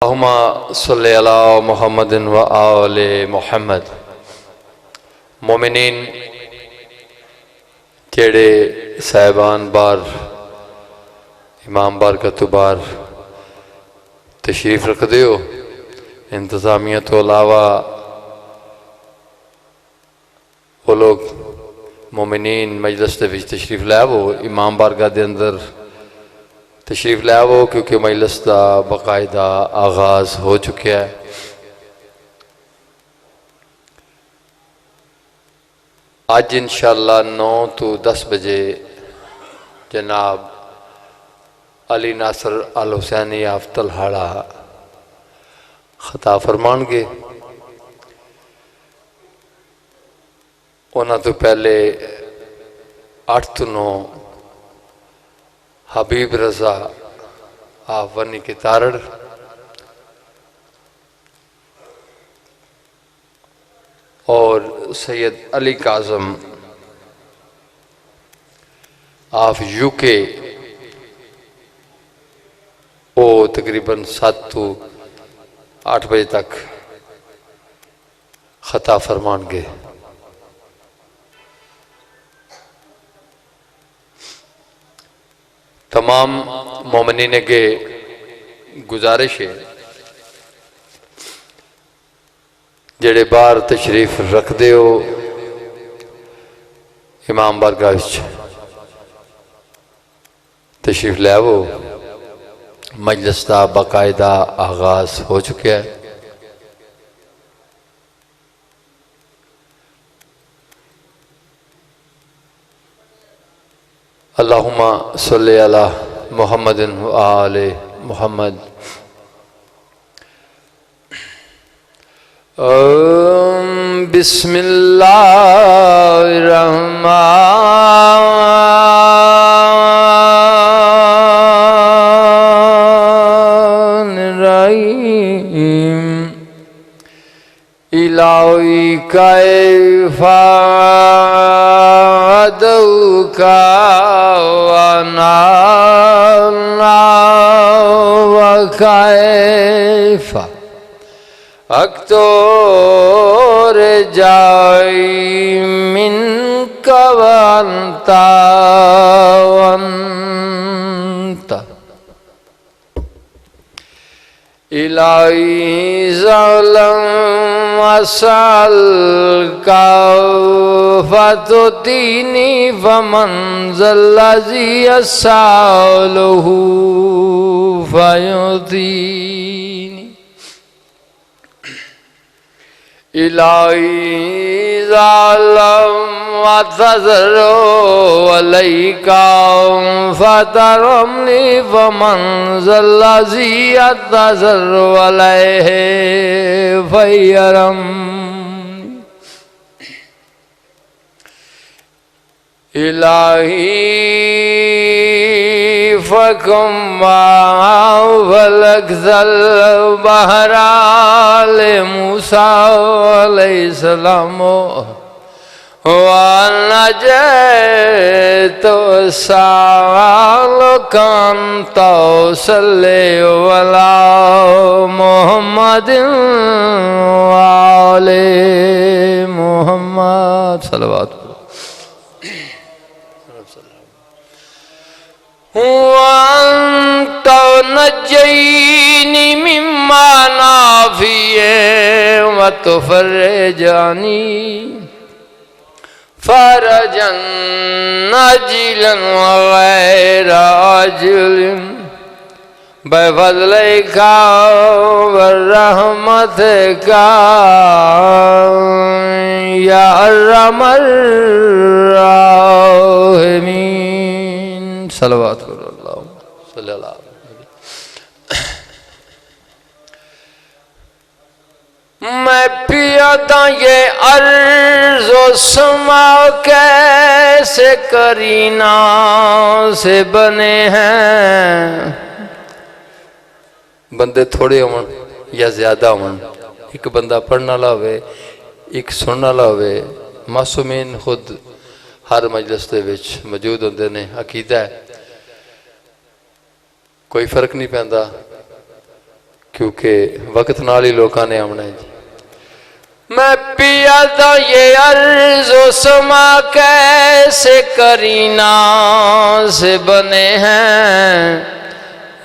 अल्लाहुम्मा सल्लि अला मुहम्मदिन व आले मुहम्मद। मोमिनीन जेड़े साहिबान बार इमाम बार कतुबार तशरीफ़ रखते हो, इंतज़ामिया तो अलावा वो लोग मोमिनीन मजलिस दे विच तशरीफ़ लैवो, इमाम बारगाह दे अंदर तशरीफ़ लैवो, क्योंकि मजलिस का बाकायदा आगाज़ हो चुका है। अज इंशाअल्लाह 9 तो 10 बजे जनाब अली नासर अल हुसैनी आफ्तल हाड़ा खता फरमानगे। उन्होंने तो पहले 8 तो 9 हबीब रजा आप वनी के तारड़ और सैयद अली काजम आप यूके वो तकरीबन 7 तो 8 बजे तक खता फरमानगे। तमाम मोमिनीन के गुजारिश है जेड़े बाहर तशरीफ रखते हो इमाम बारगाह तशरीफ लैवो, मजलिस का बाकायदा आगाज हो चुका है। अल्लाहुम्मा सल्लि अला मुहम्मदिन व आले मुहम्मद। बिस्मिल्लाहिर्रहमानिर्रहीम। इलाही कैफा अदौका वनाना व कैफा अक्तोर जाई मिन कवंता वंता इलाही ज़लम असल का फतुतीनी फमन ज़ल्लज़ी अस्सालहु फयुतीनी इलाही ज़ालम वतज़रो अलैका फतरमनी फमन ज़ल्लज़ी अतज़रो अलैहि फयरम इलाही फकुम वलकज़ल बहराल मूसा अलैहिस्सलाम वनजैतो सालकन तौसले वला मुहम्मदिन वाले मुहम्मद सल्लल्लाहु वअन्ता नज्जैनी मिम्मा नाफिए वतुफर्रिजानी फरजन नजिलन वगैरा अजलिन बिफज़लिका वरहमतिका या अर्हमर राहिमीन। सल्लल्लाहु अलैहि वसल्लम। मैं पियाता ये अर्ज़ो समा कैसे करीना से बने हैं। बंदे थोड़े होवन या ज्यादा होवन, एक बंदा पढ़ने वाला होवे, एक सुनने वाला होवे। मासूमीन खुद हर मजलिस दे विच मौजूद होंदे ने। अकीदा है कोई फर्क नहीं पैंदा क्योंकि वक्त नाल ही लोगों ने आना है जी। मैं पिया दा ये अर्ज़ो समा कैसे करीना से बने हैं,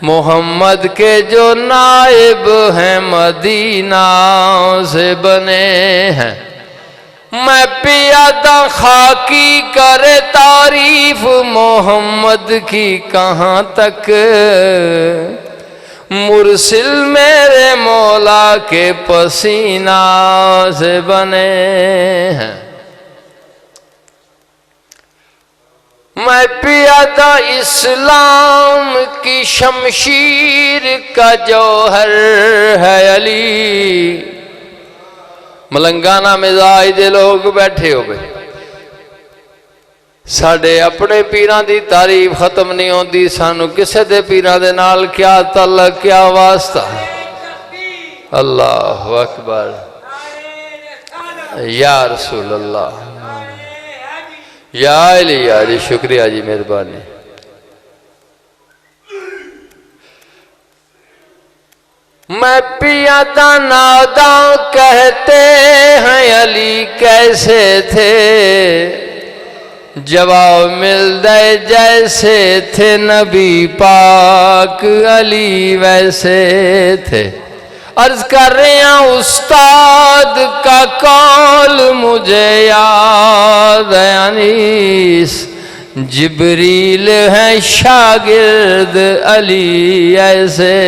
मोहम्मद के जो नाइब हैं मदीना से बने हैं। मैं पिया दा खाकी करे तारीफ मोहम्मद की कहाँ तक, मुरसिल मेरे मौला के पसीना से बने हैं। मैं पिया था इस्लाम की शमशीर का जौहर है अली। मलंगाना मिजाज दे लोग बैठे हो गए, साढ़े अपने पीरां दी तारीफ खत्म नहीं होती, सानू किसे दे पीरां दे नाल क्या तल्लक क्या वास्ता। अल्लाह अकबर या रसूल अल्लाह या अली या जी। शुक्रिया जी, मेहरबानी। मैं पिया दा नादा कहते हैं अली कैसे थे, जवाब मिल दे जैसे थे नबी पाक अली वैसे थे। अर्ज कर रहे हैं उस्ताद का कौल मुझे याद है अनीस, जिब्रील है शागिर्द अली ऐसे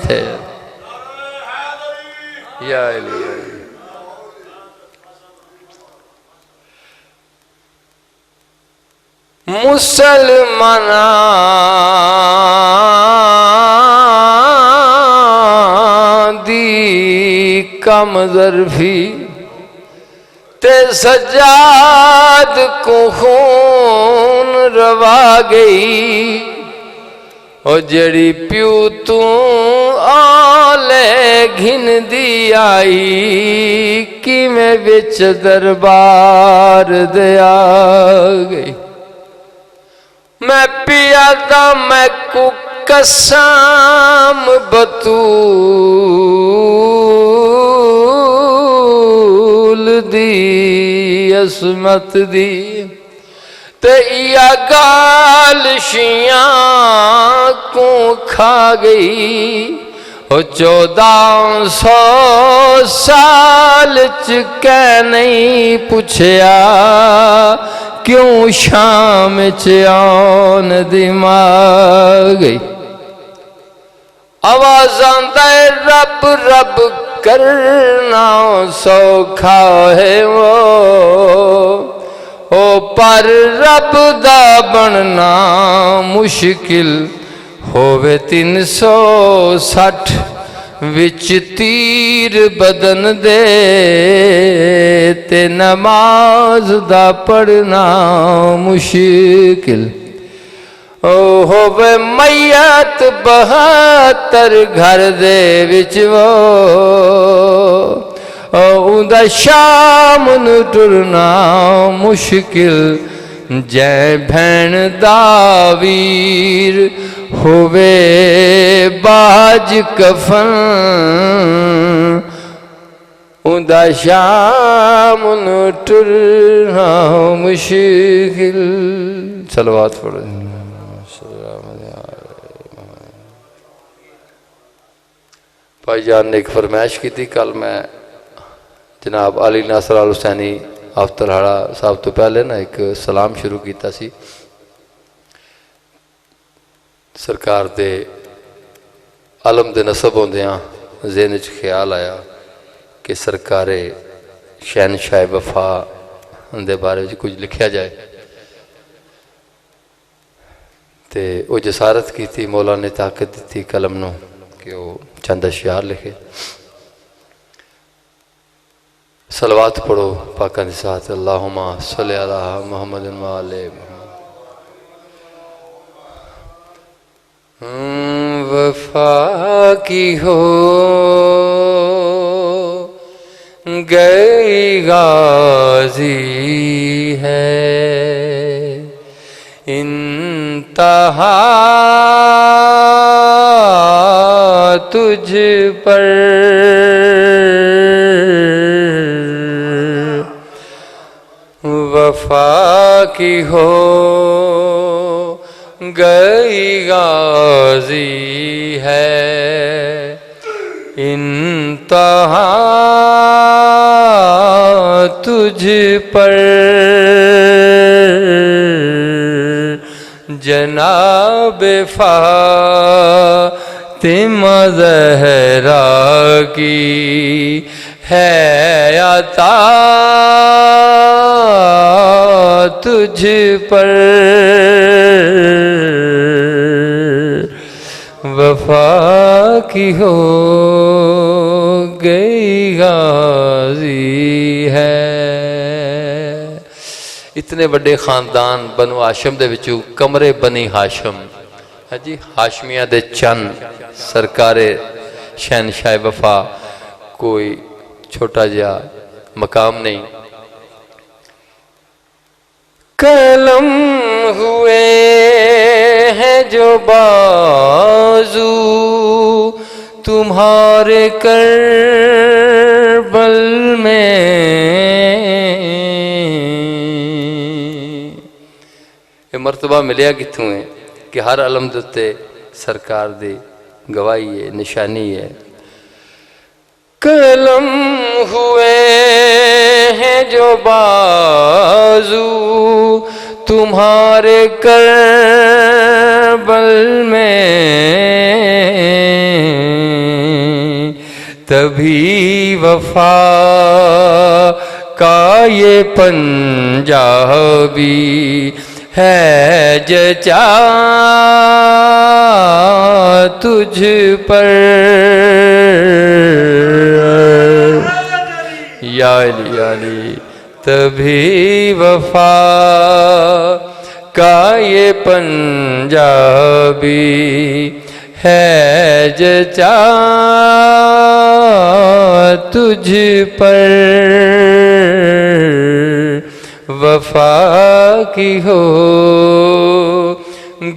थे या अली। मुसलमान दी कम ज़रफ़ी ते सजाद को खून रवा गई, और जड़ी प्यू तू आले घिन दी आई, कि मैं बिच दरबार दे आ गई। मैं पिया दा मैं को कसम बतूल दी असमत दी, ते या गाल शियां को खा गई, और 1400 साल च कै नहीं पुछया, क्यों शाम च आन दिमाग गई। आवाज़ां दे रब रब करना सौखा है वो, ओ पर रब दा बनना मुश्किल होवे 360 विच तीर बदन दे, ते नमाज दा पढ़ना मुश्किल। ओ होवे मैयत 72 घर दे विच वो, उदा शाम नू टुरना मुश्किल, जै भैन दा वीर होवे बाज कफन, उदा शाम नू टुरना मुश्किल। सलवात पढ़ो। भाईजान ने एक फरमाइश की थी, कल मैं जनाब अली नासर अल हुसैनी आफ्तरहाड़ा साहब तो पहले ना एक सलाम शुरू किया सी। सरकार दे आलम दे नसब होंदियां ज़हन च ख्याल आया कि सरकारे शहनशाह वफा दे बारे में कुछ लिखा जाए, तो वो जसारत की थी, मौला ने ताकत दी कलम नू कि वो चंद अशियार लिखे। सलवात पढ़ो पाका के साथ। अल्लाहुम्मा सल्लि अला मुहम्मद व आले मुहम्मद। वफा की हो गई गाजी है, इंतहा तुझ पर वफा की हो गई गाजी है इंतहा तुझ पर जनाब फातिमा ज़हरा की है अता तुझ पर वफा की हो गई गाजी है। इतने बड़े खानदान बनु हाशम दे विचों कमरे बनी हाशम है जी, हाशमिया दे चंद सरकारे शहनशाह वफा, कोई छोटा जिहा मकाम नहीं। कलम हुए हैं जो बाजू तुम्हारे करबल में, ये मरतबा मिलिया कित्थों है कि हर अलम दे उत्ते सरकार दी गवाही है, निशानी है। कलम हुए हैं जो बाजू तुम्हारे करबल में, तभी वफा का ये पंजाबी है जचा तुझ पर या अली, तभी वफा का ये पंजाबी है जचा तुझ पर वफा की हो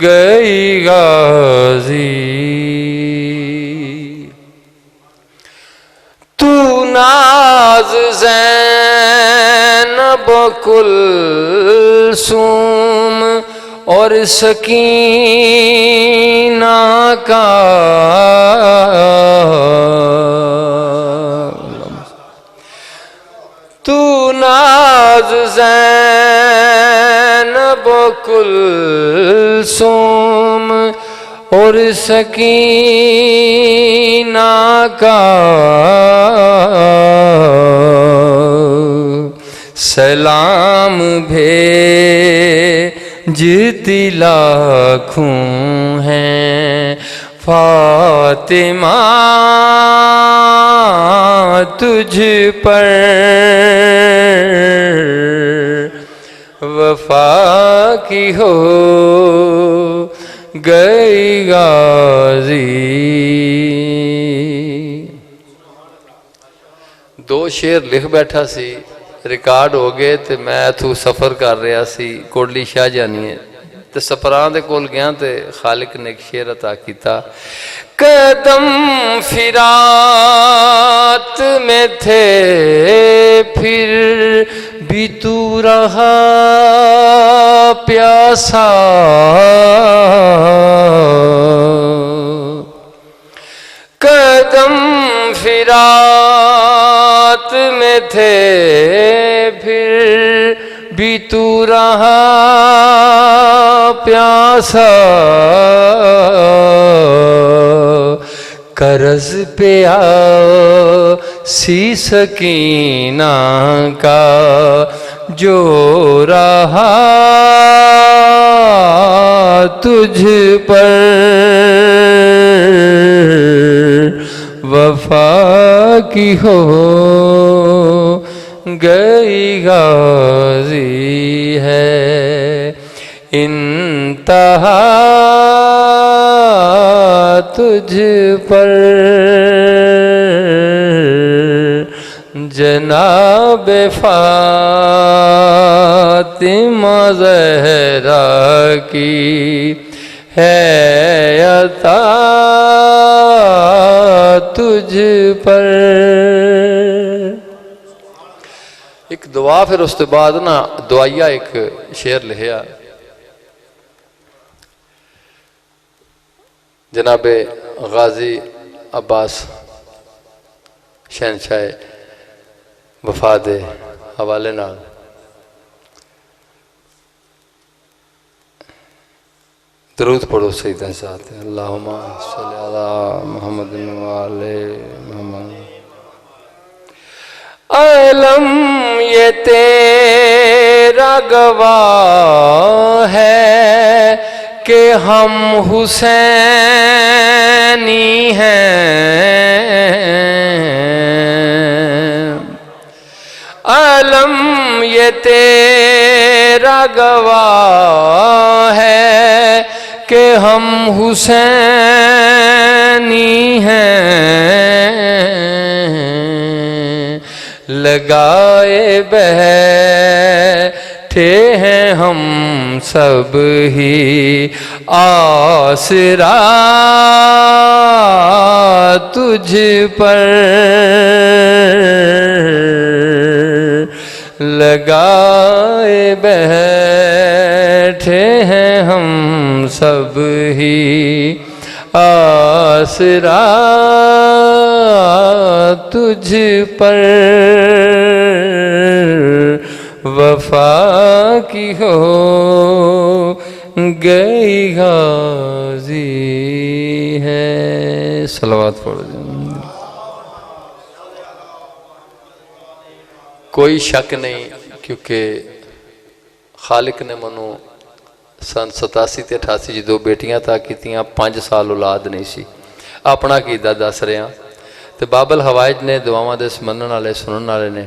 गई गाजी। तू नाज ज़ैनब कुलसूम और सकीना का तू नाज ज़ैनब कुलसूम और सकीना का सलाम भेजती लाखों हैं फातिमा तुझ पर वफा की हो गई गाजी। दो शेर लिख बैठा सी, रिकॉर्ड हो गए तो मैं इथों सफ़र कर रहा सी कोटली शाहजहानी तो सफरां दे कोल गया तो खालिक ने एक शेर अता किया। कदम फिरात में थे फिर भी तू रहा प्यासा, कदम फिरात में थे फिर भी तू रहा प्यासा, करज पे सी सकीना का जो रहा तुझ पर वफा की हो गई गाजी है इंतहा तुझ पर जनाब फातिमा ज़हरा की है अता तुझ पर। एक दुआ फिर उस तो बाद ना दुआइया एक शेर लिखिया जनाबे गाजी अब्बास शहनशाह वफा दे हवाले नाल दरूद पढ़ो सईदा साथ अल्लाहुम्मा सल्ली अला मुहम्मद व आले मुहम्मद। आलम ये तेरा गवाह है कि हम हुसैनी हैं। आलम ये तेरा गवाह है कि हम हुसैनी हैं। लगाए बैठे हैं हम सब ही आसरा तुझ पर। लगाए बैठे हैं हम सब ही आसरा तुझ पर। वफा की हो गई गाजी है। सलावत पढ़ो। कोई शक नहीं क्योंकि खालिक ने मनो सन 87 ते 88 जो बेटियां था कीतियां 5 साल औलाद नहीं सी। अपना कीदा दस रहा तो बाबल हवाइज ने दुआवां दे मनण वाले सुनने वाले ने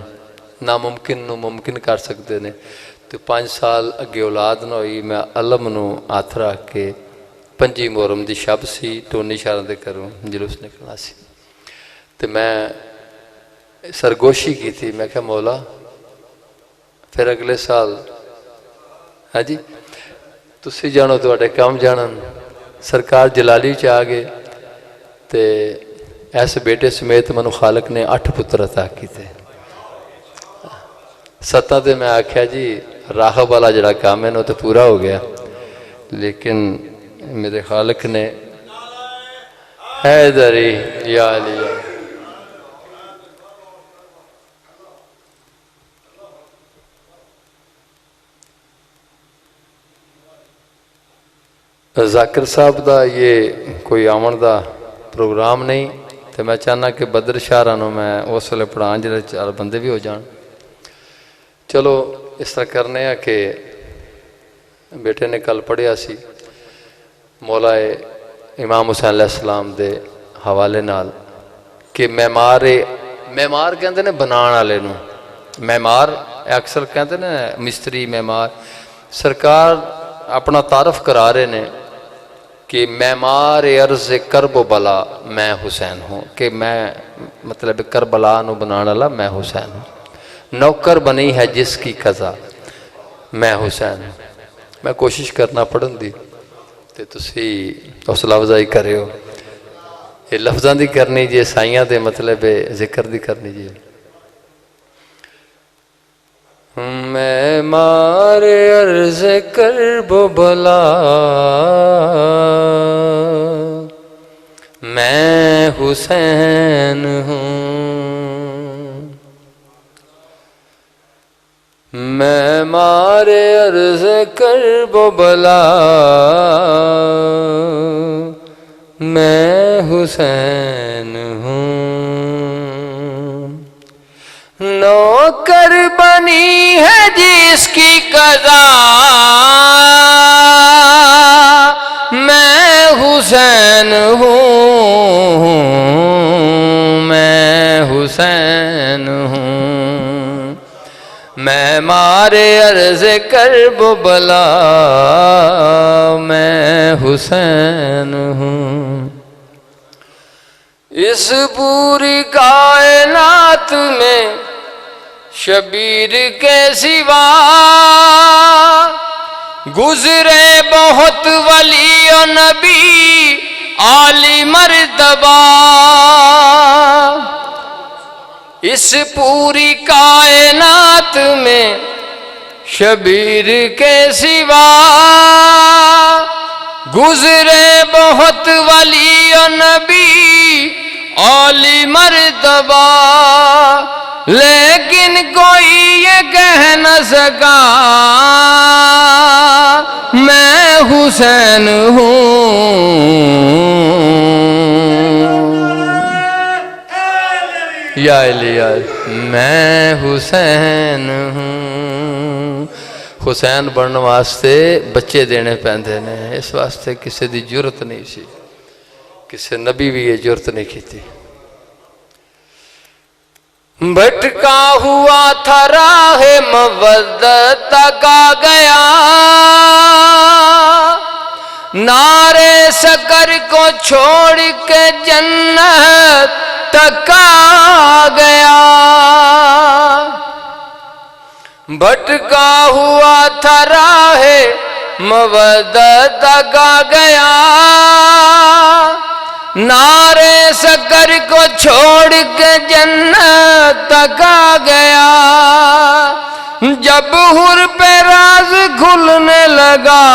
नामुमकिन नूं मुमकिन कर सकते ने। तो 5 साल अगे औलाद ना हुई मैं अलम नूं हथ रख के 5 मुहर्रम की शब सी टोनी शहर के घरों जुलूस निकलना सी तो मैं सरगोशी की थी। मैं क्या मौला फिर अगले साल हाँ जी तुसी जानो तुहाडे काम जानन। सरकार जलाली च आ गए तो इस बेटे समेत मैनू खालक ने 8 पुत्र अता किए। 7 तो मैं आख्या जी राहब वाला जड़ा काम है ना तो पूरा हो गया लेकिन मेरे खालक ने हैदरी या लिया। जाकिर साहब का ये कोई आवन का प्रोग्राम नहीं तो मैं चाहना कि बदर शाहरा मैं उस वे पढ़ा जो 4 बंदे भी हो जान। चलो इस तरह करने कि बेटे ने कल पढ़िया सी मौलाए इमाम हुसैन अलैहिस्सलाम दे हवाले नाल कि मैमार कहते ने बनाने वाले नूं मैमार अक्सर कहते ने मिस्त्री मैमार। सरकार अपना तारफ करा रहे ने कि मैमार अर्ज करब बला मैं हुसैन हूँ कि मैं मतलब करबला नूं बनाने वाला मैं हुसैन हूँ। नौकर बनी है जिसकी कज़ा मैं हुसैन हूँ। मैं कोशिश करना पढ़न दी ते तुसी उस लफ्ज़ाई करे हो ये लफ्ज़ां दी करनी जी साइयां दे मतलब जिक्र दी करनी जी। मैं मारे अर्ज करब भला मैं हुसैन हूँ। मैं मारे अर्ज करब भला मैं हुसैन हूँ। नौकर बनी है जिसकी कज़ा मैं हुसैन हूँ। मैं हुसैन हूँ। मैं मारे अर्ज करब भला मैं हुसैन हूँ। इस पूरी कायनात में शबीर के सिवा गुजरे बहुत वली और नबी आली मर्तबा, इस पूरी कायनात में शबीर के सिवा गुजरे बहुत वली और नबी आली मर्तबा, लेकिन कोई ये कह न सका मैं हुसैन हूँ। या लिया मैं हुसैन हूँ। हुसैन बनने वास्ते बच्चे देने पैंदे ने, इस वास्ते किसी की जरूरत नहीं सी, किसी नबी भी ये जरूरत नहीं की थी। भटका हुआ था राहे मवद्दत तक आ गया, नारे सकर को छोड़ के जन्नत तक आ गया। भटका हुआ था राहे मवद्दत तक आ गया, नारे सकर को छोड़ के जन्नत तक आ गया। जब हुर पे राज खुलने लगा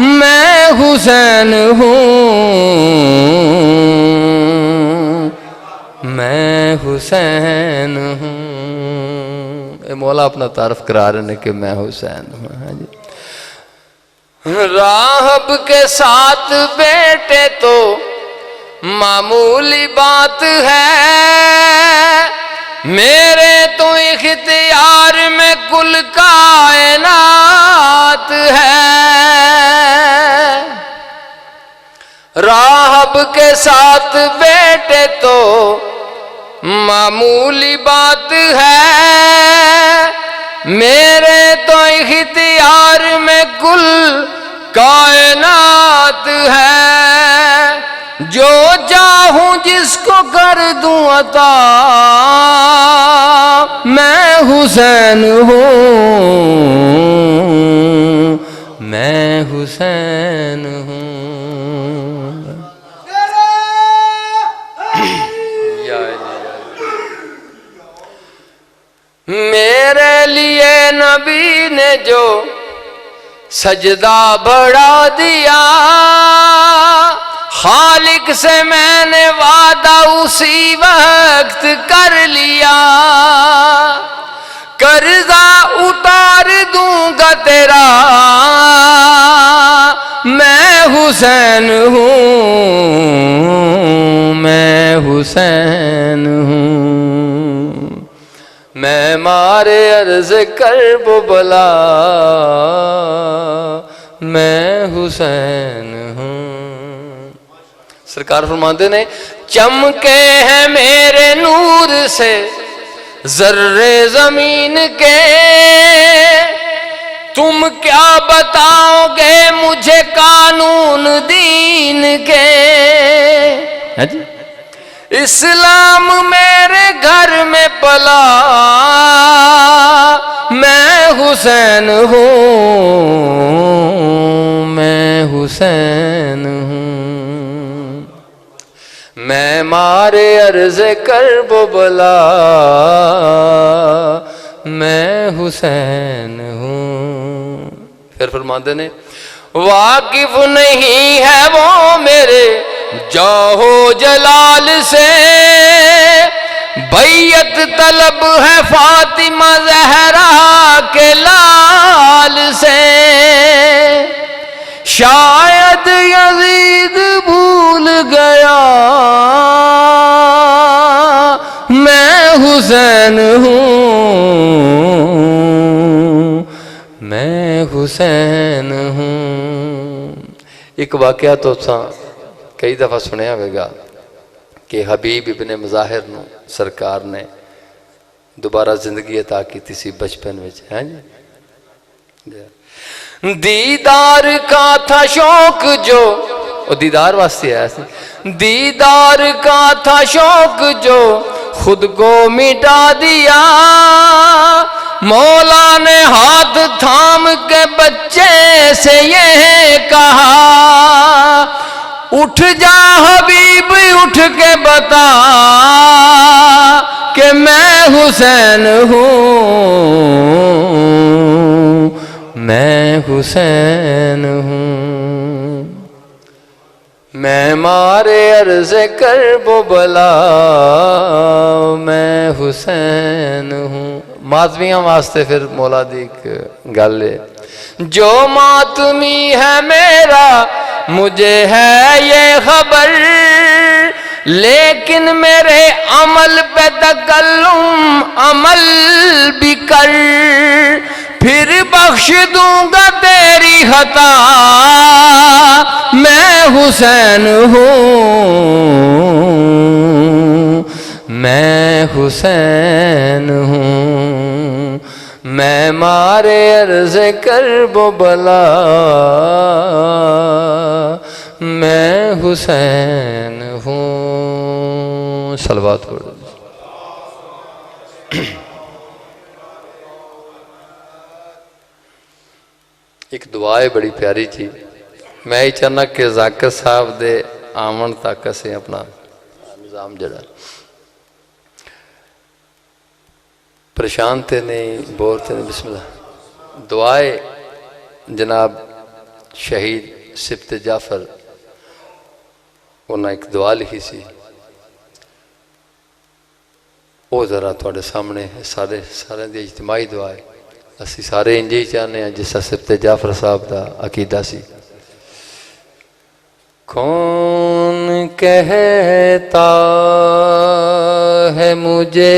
मैं हुसैन हूँ, मैं हुसैन हूँ। मौला अपना तारफ करा रहे हैं कि मैं हुसैन हूँ। हाँ जी। राहब के साथ बेटे तो मामूली बात है, मेरे तो इख्तियार में कुल कायनात है। राहब के साथ बेटे तो मामूली बात है, मेरे तो इख्तियार में कुल कायनात है। जो चाहूं जिसको कर दूं अता मैं हुसैन हूँ, मैं हुसैन हूँ। मेरे लिए नबी ने जो सजदा बढ़ा दिया, खालिक से मैंने वादा उसी वक्त कर लिया। कर्जा उतार दूंगा तेरा मैं हुसैन हूँ, मैं हुसैन हूँ। मैं मारे अर्ज कर बला मैं हुसैन हूँ। सरकार फरमाते ने चमके हैं मेरे नूर से जर्रे जमीन के, तुम क्या बताओगे मुझे कानून दीन के। है जी? इस्लाम मेरे घर में पला मैं हुसैन हूँ, मैं हुसैन हूँ। मैं मारे अर्ज कर बोला मैं हुसैन हूँ। फिर फरमाते ने वाकिफ नहीं है वो मेरे जाहो जलाल से, बैयत तलब है फातिमा जहरा के लाल से। शायद यजीद भूल गया मैं हुसैन हूँ, मैं हुसैन हूँ। एक वाकया तो कई दफ़ा सुनिया होगा कि हबीब इब्ने मुज़ाहिर नूं सरकार ने दोबारा जिंदगी अता की थी बचपन में। है जी? दीदार का था शौक जो दीदार वास्ते आया सी, दीदार का था शौक जो खुद को मिटा दिया। मौला ने हाथ थाम के बच्चे से ये कहा, उठ जा हबीब उठ के बता कि मैं हुसैन हूँ, मैं हुसैन हूँ। मैं मारे अर्ज कर वो बला, मैं हुसैन हूँ। मातमियां वास्ते फिर मौला दी गल है। जो मातमी है मेरा मुझे है ये खबर, लेकिन मेरे अमल पे तकल्लुम अमल भी कर, फिर बख्श दूंगा तेरी खता, मैं हुसैन हूँ, मैं हुसैन हूँ। मैं मारे अर्ज कर वो बला, मैं हुसैन हूँ। सलवात पढ़ो। एक दुआ है बड़ी प्यारी जी। मैं ही चाहना कि जाकिर साहब दे आवन तक असें अपना निज़ाम जड़ा परेशान थे नहीं, बोर थे नहीं। बिस्मिल्लाह। दुआए जनाब शहीद सिफ्त जाफर, उन्हें एक दुआ लिखी सी, वो जरा थोड़े सामने सारे दी इज्तिमाई दुआ है। असी सारे इंज ही चाहते हैं जिस सिफ्त जाफर साहब का अकीदा सी। कौन कहता है मुझे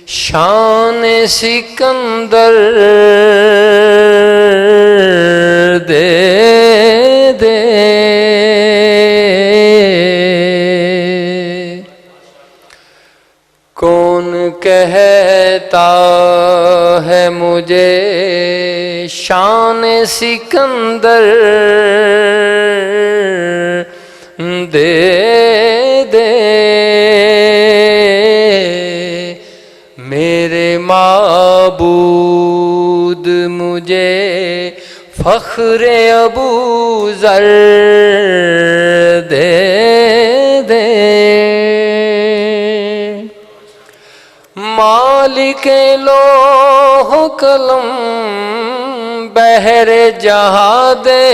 शान सिकंदर दे दे, कौन कहता है मुझे शान सिकंदर दे दे, मेरे माबूद मुझे फख्रे अबू ज़र दे दे, मालिके लोह कलम बहरे जहाँ दे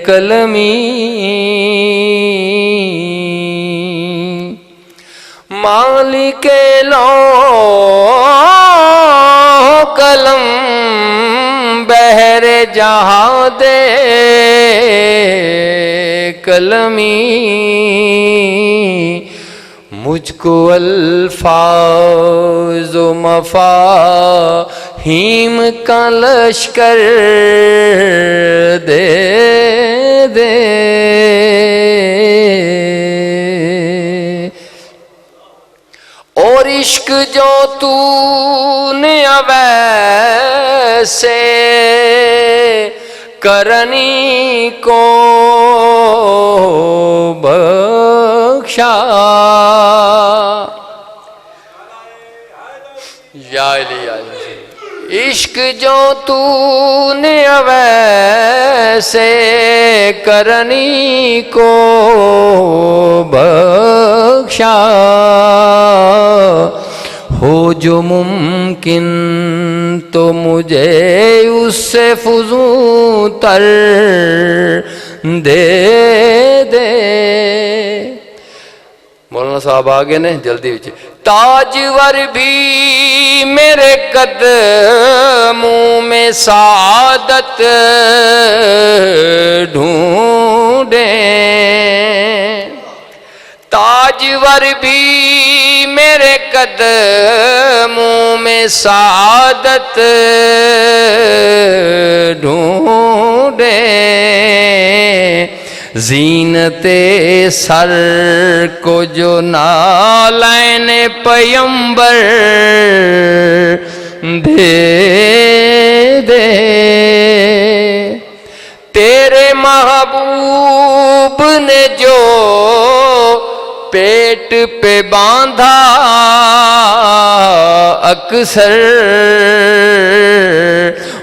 कलमी, मालिके लोह कलम बहरे जहाँ दे कलमी, मुझको अल्फाज़ व मफ़ाहीम का लश्कर दे दे, और इश्क जो तूने अवैसे करनी को बख्शा, इश्क जो तूने अवैसे करनी को बख्शा, हो जो मुमकिन तो मुझे उससे फुज़ूं तर दे दे। मौलाना साहब आ गए ने जल्दी विच। ताजवर भी मेरे कदमों में सादत ढूंढे, ताजवर भी मेरे कदमों में सादत ढूंढे, ज़ीनते सर को जो नालैन पैगंबर दे दे, तेरे महबूब ने जो पेट पे बांधा अक्सर,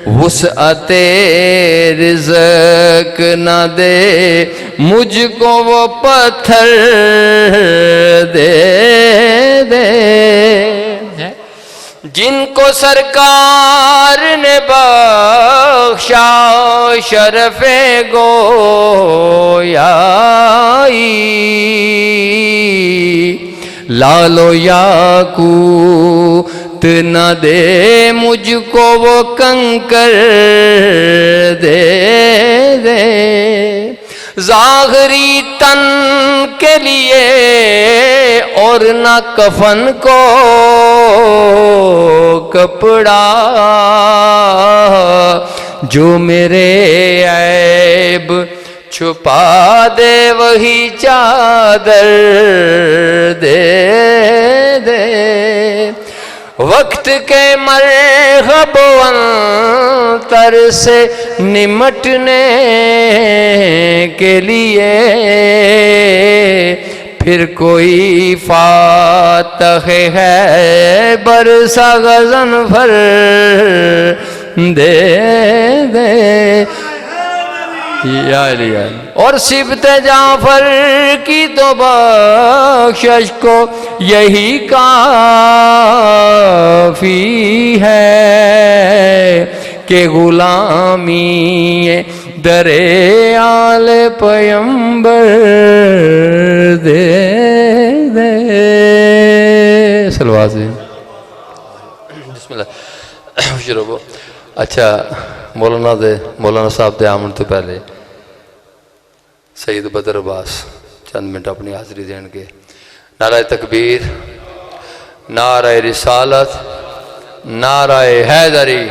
वुसअते रिज़्क़ न दे मुझको वो पत्थर दे दे। जिनको सरकार ने बख्शा शरफ़े गोयाई, लालो याकूत न दे मुझको वो कंकर दे दे। ज़ाहिरी तन के लिए और न कफन को कपड़ा, जो मेरे ऐब छुपा दे वही चादर दे दे। वक्त के मरहब अंतर से निमटने के लिए फिर कोई फातह है बरसा गज़न भर दे दे। या और सिबत जाफर की तो बख्शिश को यही काफी है कि गुलामी दरे आले पैगंबर दे दे। सलवात से बिस्मिल्लाह। अच्छा, मौलाना साहब दे आमन तो पहले सईद बदर अब्बास चंद मिनट अपनी हाज़री देन के। नाराए तकबीर, नाराए रिसालत, नाराए हैदरी।